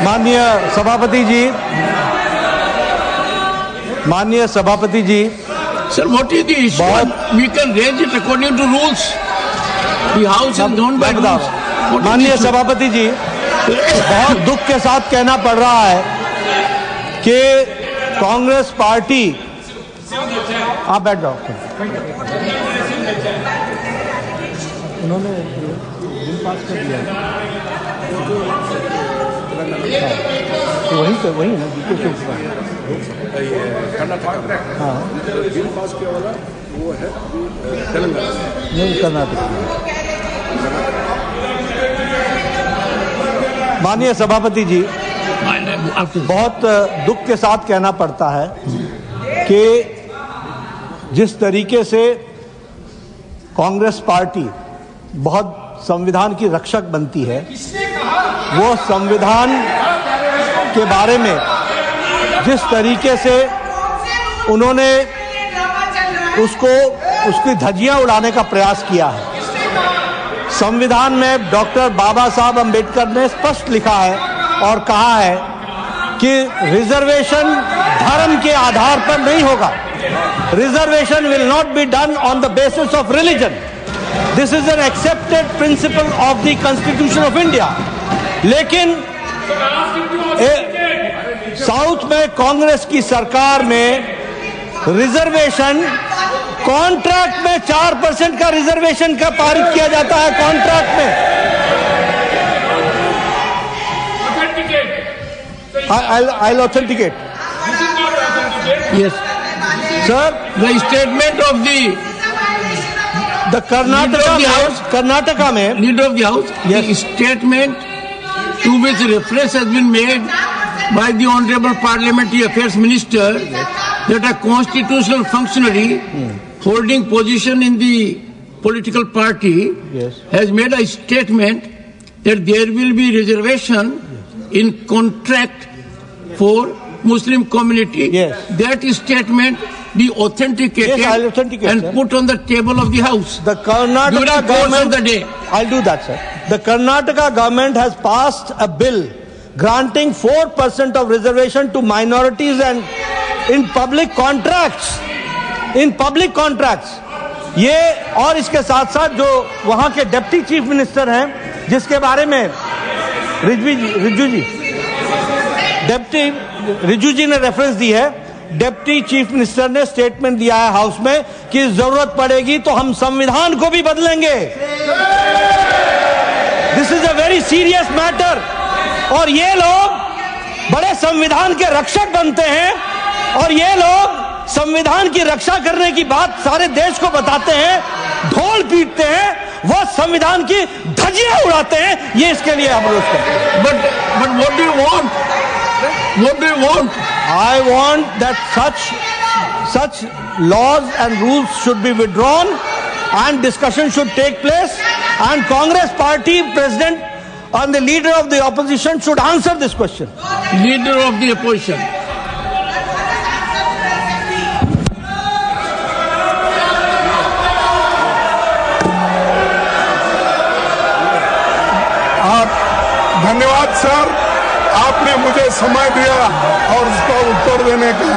माननीय सभापति जी, Sir, what is the issue? We can raise it according to rules. The house is governed by rules. माननीय सभापति जी, बहुत दुख के साथ कहना पड़ रहा है कि कांग्रेस पार्टी, आप बैठ जाओ। उन्होंने बिल पास कर दिया, वही ना कर्नाटक। हाँ, बिल पास किया वाला वो है तेलंगाना, नहीं कर्नाटक। माननीय सभापति जी, बहुत दुख के साथ कहना पड़ता है कि जिस तरीके से कांग्रेस पार्टी बहुत संविधान की रक्षक बनती है, वो संविधान के बारे में जिस तरीके से उन्होंने उसकी धज्जियां उड़ाने का प्रयास किया है। संविधान में डॉक्टर बाबा साहब अंबेडकर ने स्पष्ट लिखा है और कहा है कि रिजर्वेशन धर्म के आधार पर नहीं होगा। Reservation will not be done on the basis of religion. This is an accepted principle of the constitution of India. लेकिन साउथ में कांग्रेस की सरकार में रिजर्वेशन कॉन्ट्रैक्ट में 4% का रिजर्वेशन का पारित किया जाता है। कॉन्ट्रैक्ट में I'll authenticate. Yes, sir. The statement of the Karnataka में leader of the house, yes. The statement to which reference has been made by the Honorable Parliamentary Affairs Minister, that a constitutional functionary holding position in the political party has made a statement that there will be reservation in contract for Muslim community. That statement be authenticated and put on the table of the house. The Karnataka government of the day. I'll do that, sir. The Karnataka government has passed a bill granting 4% of reservation to minorities and in public contracts. In public contracts. ये और इसके साथ साथ जो वहां के deputy chief minister हैं, जिसके बारे में रिजू जी ने रेफरेंस दी है, डिप्टी चीफ मिनिस्टर ने स्टेटमेंट दिया है हाउस में कि जरूरत पड़ेगी तो हम संविधान को भी बदलेंगे। This is a very serious matter. और ये लोग बड़े संविधान के रक्षक बनते हैं और ये लोग संविधान की रक्षा करने की बात सारे देश को बताते हैं, ढोल पीटते हैं, वो संविधान की धज्जियां उड़ाते हैं। ये इसके लिए हम रोज करते हैं। But what do you want? What do you want? I want that such laws and rules should be withdrawn and discussion should take place, and Congress party president and the leader of the opposition should answer this question. Leader of the opposition. धन्यवाद sir, आपने मुझे समय दिया और उसका उत्तर देने का।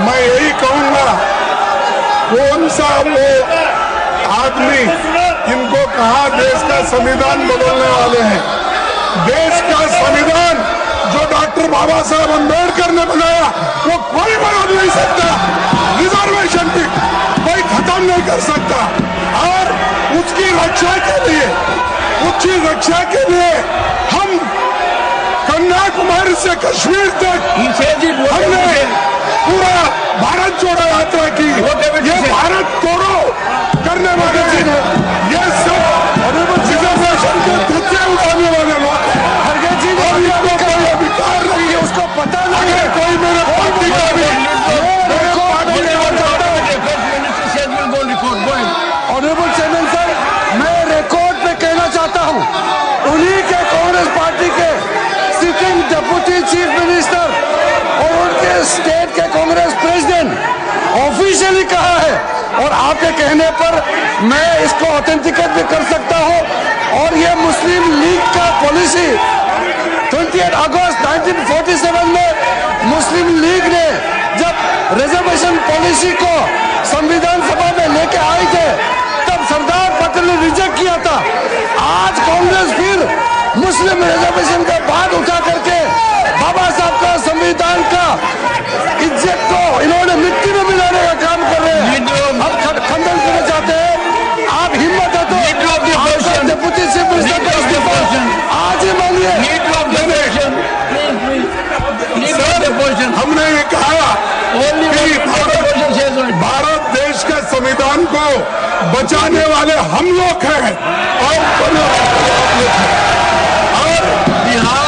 मैं यही कहूंगा, कौन सा वो आदमी इनको कहा देश का संविधान बदलने वाले हैं? देश का संविधान जो डॉक्टर बाबा साहब अंबेडकर ने बनाया वो कोई बदल नहीं सकता। रिजर्वेशन भी कोई खत्म नहीं कर सकता। और उसकी रक्षा के लिए हम कन्याकुमारी से कश्मीर तक हमने पूरा भारत जोड़ो यात्रा की। ये भारत तोड़ो करने वाले ये सब रिजर्वेशन के धज्जे उड़ाने वाले लोग और इनको कोई अधिकार नहीं है, उसको पता नहीं है। कोई मेरे पार्टी का भी ऑनरेबल चेयरमैन सर, मैं रिकॉर्ड पे कहना चाहता हूँ, उन्हीं के कांग्रेस पार्टी के सिटिंग डिप्टी चीफ मिनिस्टर और उनके स्टेट के कांग्रेस प्रेसिडेंट ऑफिशियली कहा है, और आपके कहने पर मैं इसको ऑथेंटिकेट भी कर सकता हूँ। और ये मुस्लिम लीग का पॉलिसी 28 अगस्त 1947 में मुस्लिम लीग ने जब रिजर्वेशन पॉलिसी को संविधान सभा में लेके आए थे तब सरदार पटेल ने रिजेक्ट किया था। आज कांग्रेस फिर मुस्लिम रिजर्वेशन का बात उठा करके बाबा साहब का संविधान का इज्जत को इन्होंने मिट्टी में मिलाने का काम कर रहे हैं। हम खंडन करना चाहते हैं। आप हिम्मत है तो डिप्टी चीफ मिनिस्टर का इस्तीफा आज ही मांगिए। हमने ये कहा कि भारत देश के संविधान को बचाने वाले हम लोग हैं और बिहार